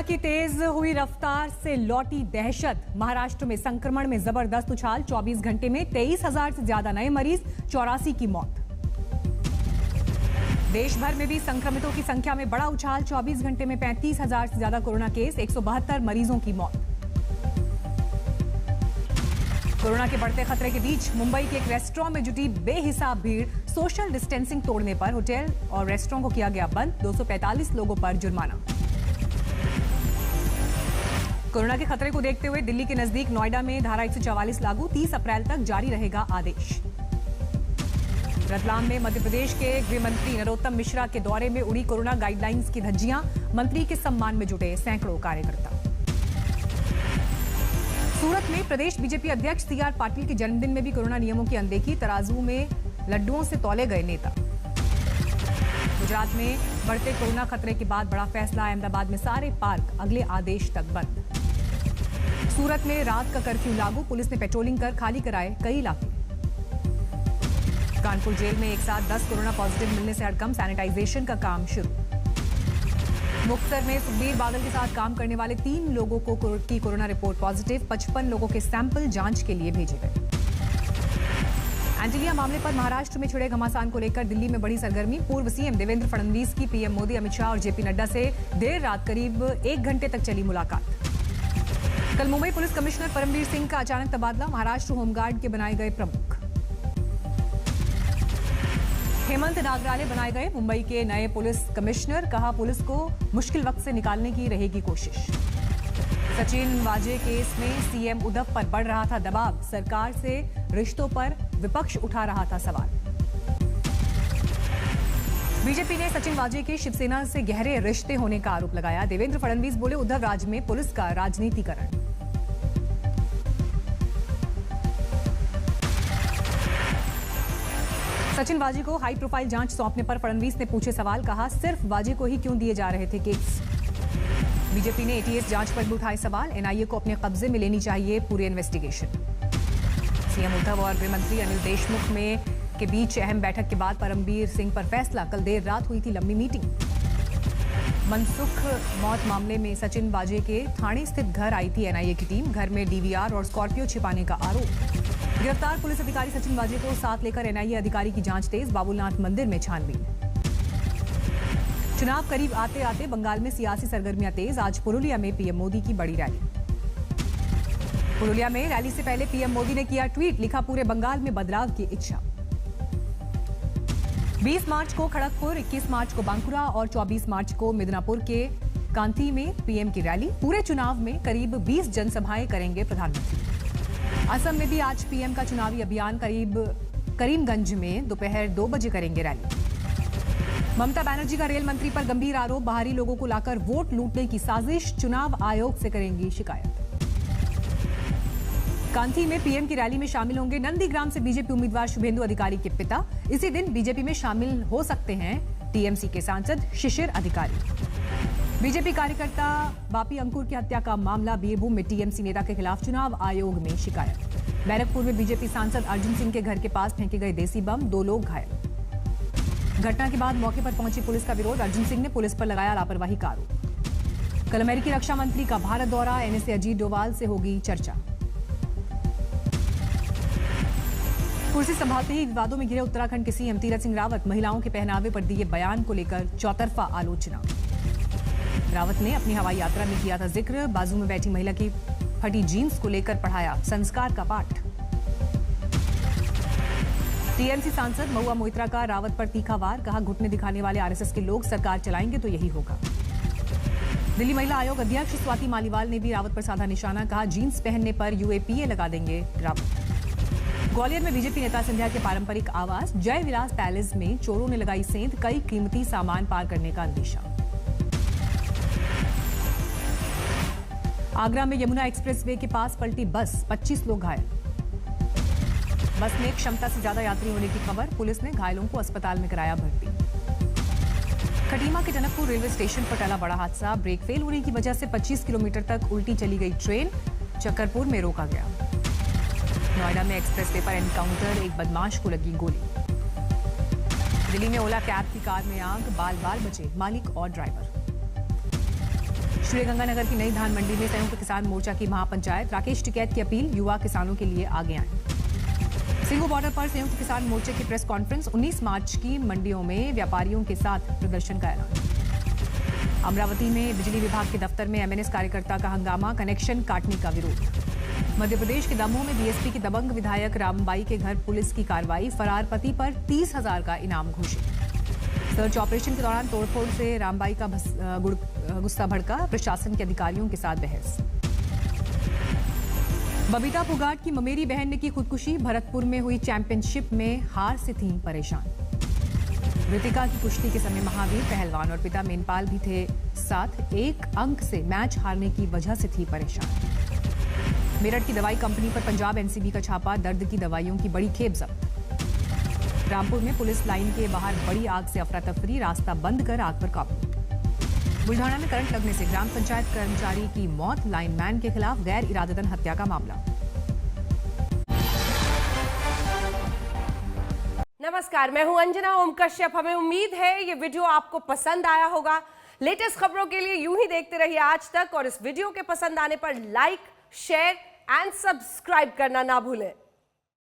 की तेज हुई रफ्तार से लौटी दहशत। महाराष्ट्र में संक्रमण में जबरदस्त उछाल। 24 घंटे में 23,000 से ज्यादा नए मरीज, 84 की मौत। देश भर में भी संक्रमितों की संख्या में बड़ा उछाल। 24 घंटे में 35,000 से ज्यादा कोरोना केस, 172 मरीजों की मौत। कोरोना के बढ़ते खतरे के बीच मुंबई के एक रेस्टोरेंट में जुटी बेहिसाब भीड़। सोशल डिस्टेंसिंग तोड़ने पर होटल और रेस्टोरेंट को किया गया बंद। 245 लोगों पर जुर्माना। कोरोना के खतरे को देखते हुए दिल्ली के नजदीक नोएडा में धारा 144 लागू। 30 अप्रैल तक जारी रहेगा आदेश। रतलाम में मध्य प्रदेश के गृह मंत्री नरोत्तम मिश्रा के दौरे में उड़ी कोरोना गाइडलाइंस की धज्जियां। मंत्री के सम्मान में जुटे सैकड़ों कार्यकर्ता। सूरत में प्रदेश बीजेपी अध्यक्ष CR पाटिल के जन्मदिन में भी कोरोना नियमों की अनदेखी। तराजू में लड्डुओं से तौले गए नेता। गुजरात में बढ़ते कोरोना खतरे के बाद बड़ा फैसला। अहमदाबाद में सारे पार्क अगले आदेश तक बंद। सूरत में रात का कर्फ्यू लागू। पुलिस ने पेट्रोलिंग कर खाली कराए कई इलाके। कानपुर जेल में एक साथ 10 कोरोना पॉजिटिव मिलने से हड़कंप। सैनिटाइजेशन का काम शुरू। मुक्तसर में सुखबीर बादल के साथ काम करने वाले 3 लोगों की कोरोना रिपोर्ट पॉजिटिव। 55 लोगों के सैंपल जांच के लिए भेजे गए। एंटीलिया मामले पर महाराष्ट्र में छिड़े घमासान को लेकर दिल्ली में बड़ी सरगर्मी। पूर्व सीएम देवेंद्र फडणवीस की पीएम मोदी, अमित शाह और जेपी नड्डा से देर रात करीब 1 घंटे तक चली मुलाकात। कल मुंबई पुलिस कमिश्नर परमवीर सिंह का अचानक तबादला। महाराष्ट्र होमगार्ड के बनाए गए प्रमुख। हेमंत नागराले बनाए गए मुंबई के नए पुलिस कमिश्नर। कहा, पुलिस को मुश्किल वक्त से निकालने की रहेगी कोशिश। सचिन वाजे केस में सीएम उद्धव पर बढ़ रहा था दबाव। सरकार से रिश्तों पर विपक्ष उठा रहा था सवाल। बीजेपी ने सचिन वाजे के शिवसेना से गहरे रिश्ते होने का आरोप लगाया। देवेंद्र फडणवीस बोले, उद्धव राज में पुलिस का राजनीतिकरण। सचिन वाजे को हाई प्रोफाइल जांच सौंपने पर फडणवीस ने पूछे सवाल। कहा, सिर्फ वाजे को ही क्यों दिए जा रहे थे केस। बीजेपी ने ATS जांच पर भी उठाए सवाल। NIA को अपने कब्जे में लेनी चाहिए पूरी इन्वेस्टिगेशन। सीएम उद्धव और गृह मंत्री अनिल देशमुख के बीच अहम बैठक के बाद परमवीर सिंह पर फैसला। कल देर रात हुई थी लंबी मीटिंग। मनसुख मौत मामले में सचिन वाजे के थाने स्थित घर आई थी NIA की टीम। घर में DVR और स्कॉर्पियो छिपाने का आरोप। गिरफ्तार पुलिस अधिकारी सचिन वाजे को साथ लेकर NIA अधिकारी की जांच तेज। बाबूलनाथ मंदिर में छानबीन। चुनाव करीब आते आते बंगाल में सियासी सरगर्मियां तेज। आज पुरुलिया में पीएम मोदी की बड़ी रैली। पुरुलिया में रैली से पहले पीएम मोदी ने किया ट्वीट। लिखा, पूरे बंगाल में बदलाव की इच्छा। 20 मार्च को खड़गपुर, 21 मार्च को बांकुरा और 24 मार्च को मिदनापुर के कांती में पीएम की रैली। पूरे चुनाव में करीब 20 जनसभाएं करेंगे प्रधानमंत्री। असम में भी आज पीएम का चुनावी अभियान। करीमगंज में दोपहर 2 बजे करेंगे रैली। ममता बनर्जी का रेल मंत्री पर गंभीर आरोप। बाहरी लोगों को लाकर वोट लूटने की साजिश। चुनाव आयोग से करेंगी शिकायत। कांथी में पीएम की रैली में शामिल होंगे नंदीग्राम से बीजेपी उम्मीदवार शुभेंदु अधिकारी के पिता। इसी दिन बीजेपी में शामिल हो सकते हैं टीएमसी के सांसद शिशिर अधिकारी। बीजेपी कार्यकर्ता बापी अंकुर की हत्या का मामला। बीरभूम में टीएमसी नेता के खिलाफ चुनाव आयोग में शिकायत। बैरकपुर में बीजेपी सांसद अर्जुन सिंह के घर के पास फेंके गए देसी बम। 2 लोग घायल। घटना के बाद मौके पर पहुंची पुलिस का विरोध। अर्जुन सिंह ने पुलिस पर लगाया लापरवाही का आरोप। कल अमेरिकी रक्षा मंत्री का भारत दौरा। NSA अजीत डोभाल से होगी चर्चा। कुर्सी संभालते ही विवादों में घिरे उत्तराखंड के सीएम तीरथ सिंह रावत। महिलाओं के पहनावे पर दिए बयान को लेकर चौतरफा आलोचना। रावत ने अपनी हवाई यात्रा में किया था जिक्र। बाजू में बैठी महिला की फटी जीन्स को लेकर पढ़ाया संस्कार का पाठ। टीएमसी सांसद महुआ मोइत्रा का रावत पर तीखा वार। कहा, घुटने दिखाने वाले RSS के लोग सरकार चलाएंगे तो यही होगा। दिल्ली महिला आयोग अध्यक्ष स्वाति मालीवाल ने भी रावत पर साधा निशाना। कहा, जीन्स पहनने पर UAPA लगा देंगे रावत। ग्वालियर में बीजेपी नेता सिंधिया के पारंपरिक आवास जय विलास पैलेस में चोरों ने लगाई सेंध। कई कीमती सामान पार करने का अंदेशा। आगरा में यमुना एक्सप्रेसवे के पास पलटी बस। 25 लोग घायल। बस में क्षमता से ज्यादा यात्री होने की खबर। पुलिस ने घायलों को अस्पताल में कराया भर्ती। खटीमा के जनकपुर रेलवे स्टेशन पर टला बड़ा हादसा। ब्रेक फेल होने की वजह से 25 किलोमीटर तक उल्टी चली गई ट्रेन। चक्करपुर में रोका गया। नोएडा में एक्सप्रेसवे पर एनकाउंटर। एक बदमाश को लगी गोली। दिल्ली में ओला कैब की कार में आग। बाल बाल बचे मालिक और ड्राइवर। श्रीगंगानगर की नई धान मंडी में संयुक्त किसान मोर्चा की महापंचायत। राकेश टिकैत की अपील, युवा किसानों के लिए आगे आए। सिंगू बॉर्डर पर संयुक्त किसान मोर्चे की प्रेस कॉन्फ्रेंस। 19 मार्च की मंडियों में व्यापारियों के साथ प्रदर्शन का ऐलान। अमरावती में बिजली विभाग के दफ्तर में एमएनएस कार्यकर्ता का हंगामा, कनेक्शन काटने का विरोध। मध्य प्रदेश के दमोह में बीएसपी की दबंग विधायक रामबाई के घर पुलिस की कार्रवाई, फरार पति पर 30,000 का इनाम घोषित। सर्च ऑपरेशन के दौरान तोड़फोड़ से रामबाई का गुस्सा भड़का, प्रशासन के अधिकारियों के साथ बहस। बबीता फोगाट की ममेरी बहन ने की खुदकुशी, भरतपुर में हुई चैंपियनशिप में हार से थी परेशान। ऋतिका की कुश्ती के समय महावीर पहलवान और पिता मेनपाल भी थे साथ, एक अंक से मैच हारने की वजह से थी परेशान। मेरठ की दवाई कंपनी पर पंजाब एनसीबी का छापा, दर्द की दवाइयों की बड़ी खेप जब्त। रामपुर में पुलिस लाइन के बाहर बड़ी आग से अफरा तफरी, रास्ता बंद कर आग पर काबू। बुल्ढाना में करंट लगने से ग्राम पंचायत कर्मचारी की मौत, लाइनमैन के खिलाफ गैर इरादतन हत्या का मामला। नमस्कार, मैं हूं अंजना ओम कश्यप। हमें उम्मीद है ये वीडियो आपको पसंद आया होगा। लेटेस्ट खबरों के लिए यूं ही देखते रहिए आज तक, और इस वीडियो के पसंद आने पर लाइक, शेयर एंड सब्सक्राइब करना ना भूलें।